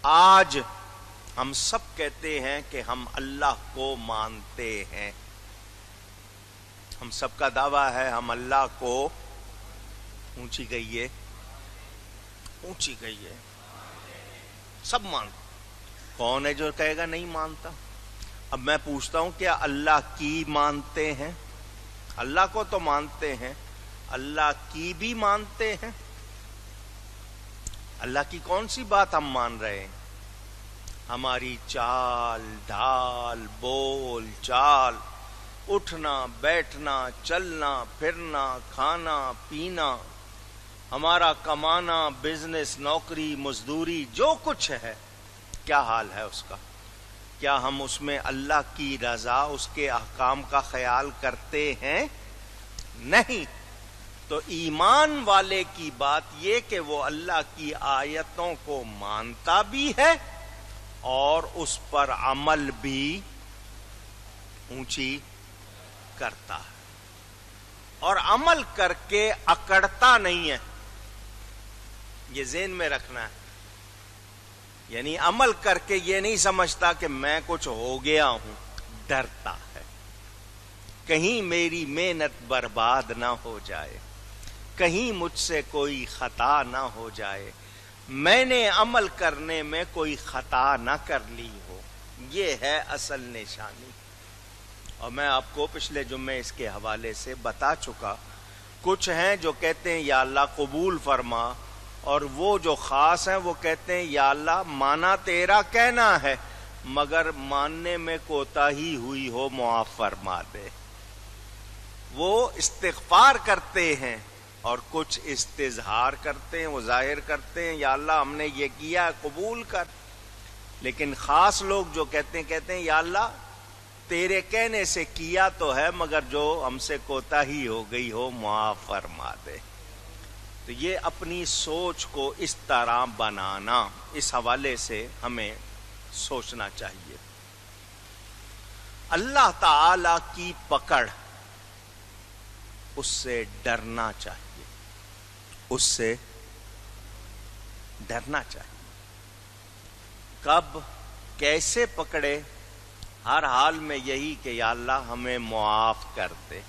آج ہم سب کہتے ہیں کہ ہم اللہ کو مانتے ہیں. ہم سب کا دعویٰ ہے ہم اللہ کو اونچی گئی ہے سب مانتے. کون ہے جو کہے گا نہیں مانتا؟ اب میں پوچھتا ہوں کیا اللہ کی مانتے ہیں؟ اللہ کو تو مانتے ہیں، اللہ کی بھی مانتے ہیں؟ اللہ کی کون سی بات ہم مان رہے ہیں؟ ہماری چال ڈھال، بول چال، اٹھنا بیٹھنا، چلنا پھرنا، کھانا پینا، ہمارا کمانا، بزنس، نوکری، مزدوری، جو کچھ ہے کیا حال ہے اس کا؟ کیا ہم اس میں اللہ کی رضا، اس کے احکام کا خیال کرتے ہیں؟ نہیں. تو ایمان والے کی بات یہ کہ وہ اللہ کی آیتوں کو مانتا بھی ہے اور اس پر عمل بھی اونچی کرتا ہے، اور عمل کر کے اکڑتا نہیں ہے. یہ ذہن میں رکھنا ہے. یعنی عمل کر کے یہ نہیں سمجھتا کہ میں کچھ ہو گیا ہوں، ڈرتا ہے کہیں میری محنت برباد نہ ہو جائے، کہیں مجھ سے کوئی خطا نہ ہو جائے، میں نے عمل کرنے میں کوئی خطا نہ کر لی ہو. یہ ہے اصل نشانی. اور میں آپ کو پچھلے جمعے اس کے حوالے سے بتا چکا. کچھ ہیں جو کہتے ہیں یا اللہ قبول فرما، اور وہ جو خاص ہیں وہ کہتے ہیں یا اللہ مانا تیرا کہنا ہے مگر ماننے میں کوتاہی ہوئی ہو معاف فرما دے. وہ استغفار کرتے ہیں اور کچھ استظہار کرتے ہیں، وہ ظاہر کرتے ہیں یا اللہ ہم نے یہ کیا ہے قبول کر. لیکن خاص لوگ جو کہتے ہیں یا اللہ تیرے کہنے سے کیا تو ہے مگر جو ہم سے کوتاہی ہو گئی ہو معاف فرما دے. تو یہ اپنی سوچ کو اس طرح بنانا، اس حوالے سے ہمیں سوچنا چاہیے. اللہ تعالی کی پکڑ، اس سے ڈرنا چاہیے، اس سے ڈرنا چاہیے. کب کیسے پکڑے؟ ہر حال میں یہی کہ یا اللہ ہمیں معاف کر دے.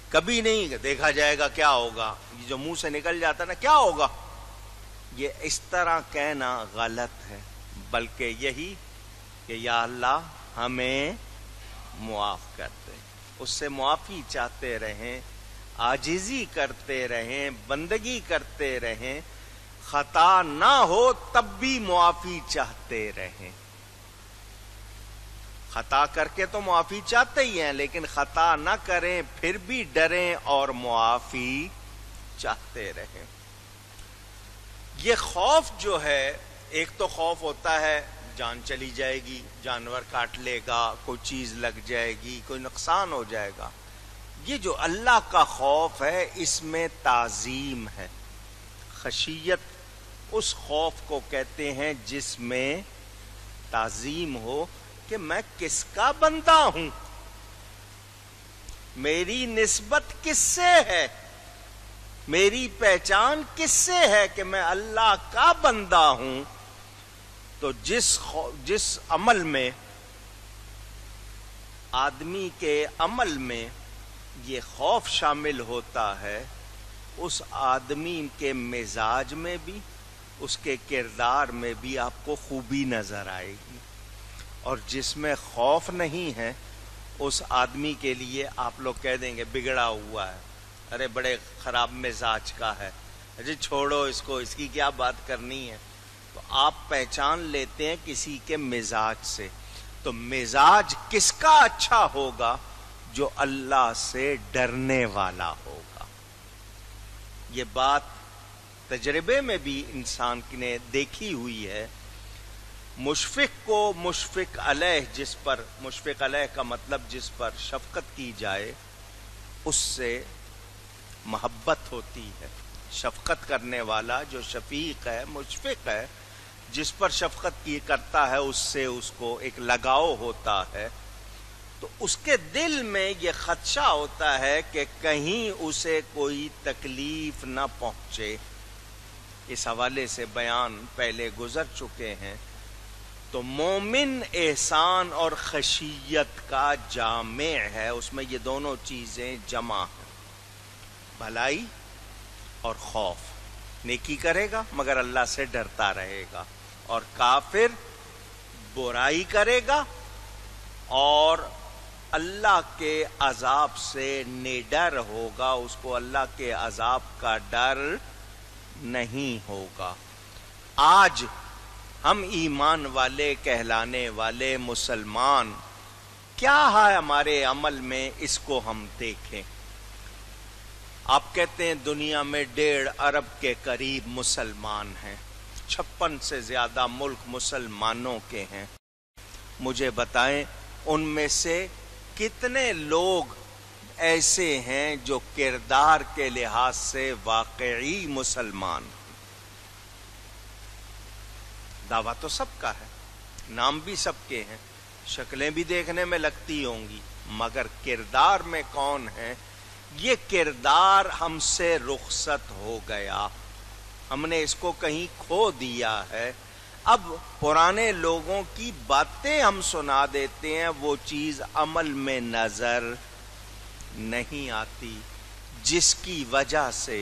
کبھی نہیں دیکھا جائے گا کیا ہوگا، یہ جو منہ سے نکل جاتا نا کیا ہوگا، یہ اس طرح کہنا غلط ہے. بلکہ یہی کہ یا اللہ ہمیں معاف کر دے. اس سے معافی چاہتے رہیں، عاجزی کرتے رہیں، بندگی کرتے رہیں، خطا نہ ہو تب بھی معافی چاہتے رہیں. خطا کر کے تو معافی چاہتے ہی ہیں، لیکن خطا نہ کریں پھر بھی ڈریں اور معافی چاہتے رہیں. یہ خوف جو ہے، ایک تو خوف ہوتا ہے جان چلی جائے گی، جانور کاٹ لے گا، کوئی چیز لگ جائے گی، کوئی نقصان ہو جائے گا. یہ جو اللہ کا خوف ہے اس میں تعظیم ہے. خشیت اس خوف کو کہتے ہیں جس میں تعظیم ہو کہ میں کس کا بندہ ہوں، میری نسبت کس سے ہے، میری پہچان کس سے ہے کہ میں اللہ کا بندہ ہوں. تو جس عمل میں، آدمی کے عمل میں یہ خوف شامل ہوتا ہے، اس آدمی کے مزاج میں بھی، اس کے کردار میں بھی آپ کو خوبی نظر آئے گی. اور جس میں خوف نہیں ہے اس آدمی کے لیے آپ لوگ کہہ دیں گے بگڑا ہوا ہے، ارے بڑے خراب مزاج کا ہے، جی چھوڑو اس کو، اس کی کیا بات کرنی ہے. تو آپ پہچان لیتے ہیں کسی کے مزاج سے. تو مزاج کس کا اچھا ہوگا؟ جو اللہ سے ڈرنے والا ہوگا. یہ بات تجربے میں بھی انسان نے دیکھی ہوئی ہے. مشفق کو مشفق علیہ، جس پر مشفق علیہ کا مطلب جس پر شفقت کی جائے، اس سے محبت ہوتی ہے. شفقت کرنے والا جو شفیق ہے، مشفق ہے، جس پر شفقت کی کرتا ہے اس سے اس کو ایک لگاؤ ہوتا ہے. تو اس کے دل میں یہ خدشہ ہوتا ہے کہ کہیں اسے کوئی تکلیف نہ پہنچے. اس حوالے سے بیان پہلے گزر چکے ہیں. تو مومن احسان اور خشیت کا جامع ہے، اس میں یہ دونوں چیزیں جمع ہیں، بھلائی اور خوف. نیکی کرے گا مگر اللہ سے ڈرتا رہے گا، اور کافر برائی کرے گا اور اللہ کے عذاب سے نڈر ہوگا، اس کو اللہ کے عذاب کا ڈر نہیں ہوگا. آج ہم ایمان والے کہلانے والے مسلمان کیا ہے ہمارے عمل میں، اس کو ہم دیکھیں. آپ کہتے ہیں دنیا میں 1.5 ارب کے قریب مسلمان ہیں، 56 سے زیادہ ملک مسلمانوں کے ہیں. مجھے بتائیں ان میں سے کتنے لوگ ایسے ہیں جو کردار کے لحاظ سے واقعی مسلمان ہیں؟ دعویٰ تو سب کا ہے، نام بھی سب کے ہیں، شکلیں بھی دیکھنے میں لگتی ہوں گی، مگر کردار میں کون ہے؟ یہ کردار ہم سے رخصت ہو گیا، ہم نے اس کو کہیں کھو دیا ہے. اب پرانے لوگوں کی باتیں ہم سنا دیتے ہیں، وہ چیز عمل میں نظر نہیں آتی، جس کی وجہ سے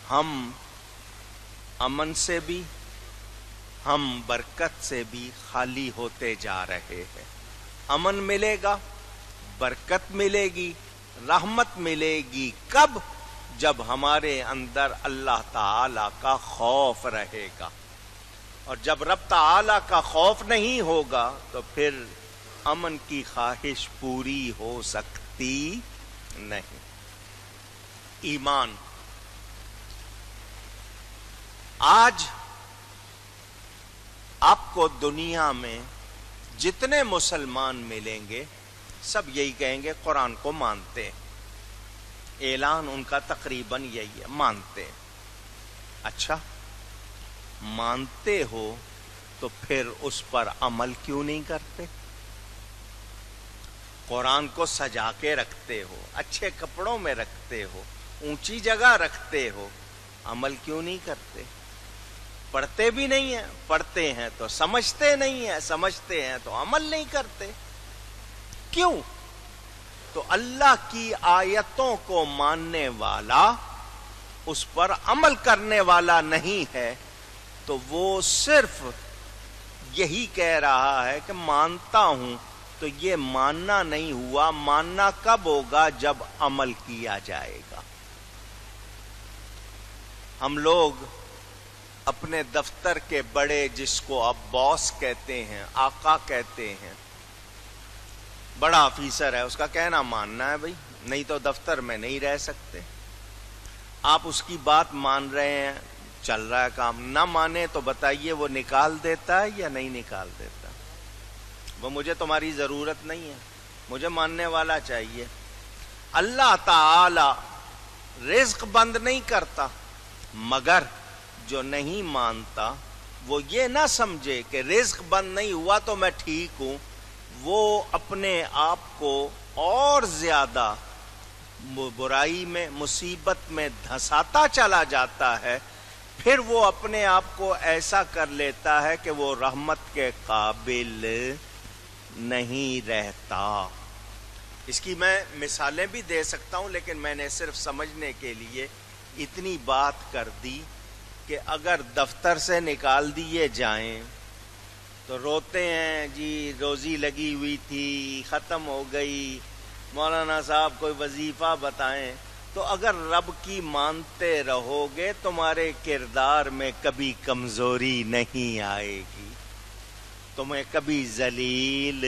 ہم امن سے بھی، ہم برکت سے بھی خالی ہوتے جا رہے ہیں. امن ملے گا، برکت ملے گی، رحمت ملے گی کب؟ جب ہمارے اندر اللہ تعالی کا خوف رہے گا، اور جب رب تعالی کا خوف نہیں ہوگا تو پھر امن کی خواہش پوری ہو سکتی نہیں. ایمان آج آپ کو دنیا میں جتنے مسلمان ملیں گے سب یہی کہیں گے قرآن کو مانتے ہیں. اعلان ان کا تقریباً یہی ہے، مانتے ہیں. اچھا مانتے ہو تو پھر اس پر عمل کیوں نہیں کرتے؟ قرآن کو سجا کے رکھتے ہو، اچھے کپڑوں میں رکھتے ہو، اونچی جگہ رکھتے ہو، عمل کیوں نہیں کرتے؟ پڑھتے بھی نہیں ہیں، پڑھتے ہیں تو سمجھتے نہیں ہیں، سمجھتے ہیں تو عمل نہیں کرتے. کیوں؟ تو اللہ کی آیتوں کو ماننے والا اس پر عمل کرنے والا نہیں ہے، تو وہ صرف یہی کہہ رہا ہے کہ مانتا ہوں. تو یہ ماننا نہیں ہوا، ماننا کب ہوگا؟ جب عمل کیا جائے گا. ہم لوگ اپنے دفتر کے بڑے، جس کو اب باس کہتے ہیں، آقا کہتے ہیں، بڑا آفیسر ہے، اس کا کہنا ماننا ہے بھائی، نہیں تو دفتر میں نہیں رہ سکتے. آپ اس کی بات مان رہے ہیں، چل رہا ہے کام. نہ مانے تو بتائیے وہ نکال دیتا ہے یا نہیں نکال دیتا؟ وہ مجھے تمہاری ضرورت نہیں ہے، مجھے ماننے والا چاہیے. اللہ تعالی رزق بند نہیں کرتا، مگر جو نہیں مانتا وہ یہ نہ سمجھے کہ رزق بند نہیں ہوا تو میں ٹھیک ہوں، وہ اپنے آپ کو اور زیادہ برائی میں، مصیبت میں دھساتا چلا جاتا ہے. پھر وہ اپنے آپ کو ایسا کر لیتا ہے کہ وہ رحمت کے قابل نہیں رہتا. اس کی میں مثالیں بھی دے سکتا ہوں، لیکن میں نے صرف سمجھنے کے لیے اتنی بات کر دی کہ اگر دفتر سے نکال دیے جائیں تو روتے ہیں، جی روزی لگی ہوئی تھی ختم ہو گئی، مولانا صاحب کوئی وظیفہ بتائیں. تو اگر رب کی مانتے رہو گے تمہارے کردار میں کبھی کمزوری نہیں آئے گی، تمہیں کبھی ذلیل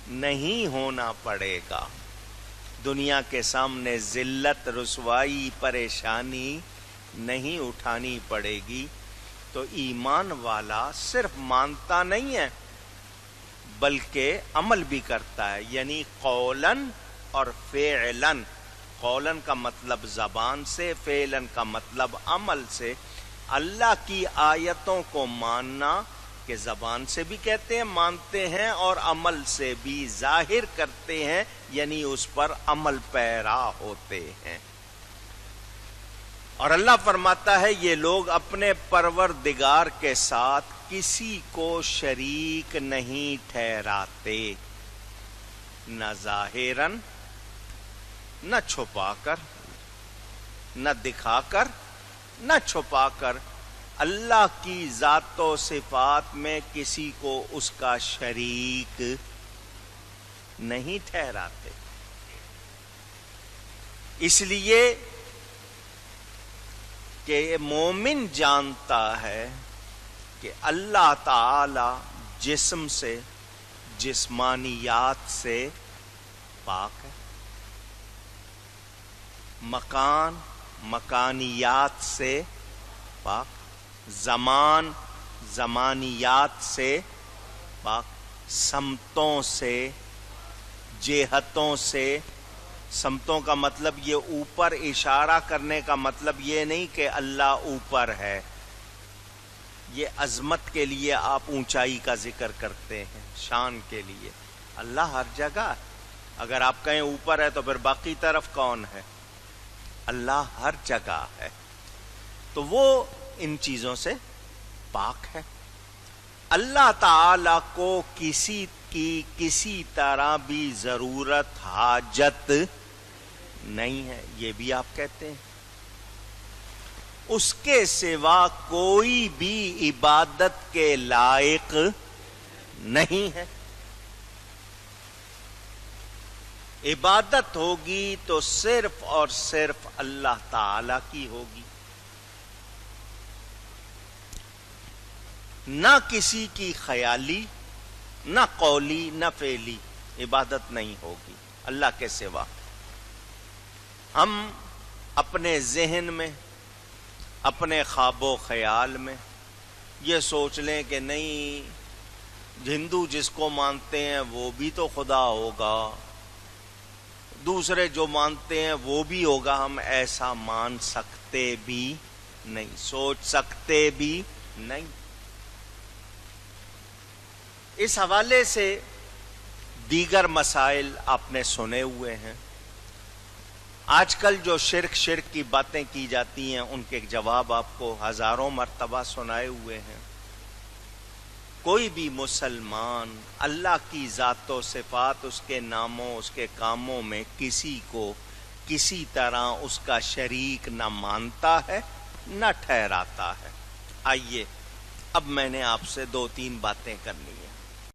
نہیں ہونا پڑے گا، دنیا کے سامنے ذلت، رسوائی، پریشانی نہیں اٹھانی پڑے گی. تو ایمان والا صرف مانتا نہیں ہے بلکہ عمل بھی کرتا ہے، یعنی قولاً اور فعلاً. قولاً کا مطلب زبان سے، فعلاً کا مطلب عمل سے. اللہ کی آیتوں کو ماننا کہ زبان سے بھی کہتے ہیں مانتے ہیں اور عمل سے بھی ظاہر کرتے ہیں، یعنی اس پر عمل پیرا ہوتے ہیں. اور اللہ فرماتا ہے یہ لوگ اپنے پروردگار کے ساتھ کسی کو شریک نہیں ٹھہراتے، نہ ظاہراً، نہ چھپا کر، نہ دکھا کر، نہ چھپا کر، اللہ کی ذات و صفات میں کسی کو اس کا شریک نہیں ٹھہراتے۔ اس لیے کہ مومن جانتا ہے کہ اللہ تعالی جسم سے، جسمانیات سے پاک ہے، مکان، مکانیات سے پاک، زمان، زمانیات سے پاک، سمتوں سے، جہتوں سے۔ سمتوں کا مطلب یہ اوپر اشارہ کرنے کا مطلب یہ نہیں کہ اللہ اوپر ہے، یہ عظمت کے لیے آپ اونچائی کا ذکر کرتے ہیں، شان کے لیے۔ اللہ ہر جگہ ہے، اگر آپ کہیں اوپر ہے تو پھر باقی طرف کون ہے؟ اللہ ہر جگہ ہے، تو وہ ان چیزوں سے پاک ہے۔ اللہ تعالی کو کسی کی کسی طرح بھی ضرورت، حاجت نہیں ہے، یہ بھی آپ کہتے ہیں۔ اس کے سوا کوئی بھی عبادت کے لائق نہیں ہے۔ عبادت ہوگی تو صرف اور صرف اللہ تعالی کی ہوگی، نہ کسی کی خیالی، نہ قولی، نہ فعلی عبادت نہیں ہوگی اللہ کے سوا۔ ہم اپنے ذہن میں، اپنے خواب و خیال میں یہ سوچ لیں کہ نہیں، ہندو جس کو مانتے ہیں وہ بھی تو خدا ہوگا، دوسرے جو مانتے ہیں وہ بھی ہوگا، ہم ایسا مان سکتے بھی نہیں، سوچ سکتے بھی نہیں۔ اس حوالے سے دیگر مسائل آپ نے سنے ہوئے ہیں۔ آج کل جو شرک کی باتیں کی جاتی ہیں ان کے جواب آپ کو ہزاروں مرتبہ سنائے ہوئے ہیں۔ کوئی بھی مسلمان اللہ کی ذات و صفات، اس کے ناموں، اس کے کاموں میں کسی کو کسی طرح اس کا شریک نہ مانتا ہے نہ ٹھہراتا ہے۔ آئیے اب میں نے آپ سے 2-3 باتیں کرنی ہیں۔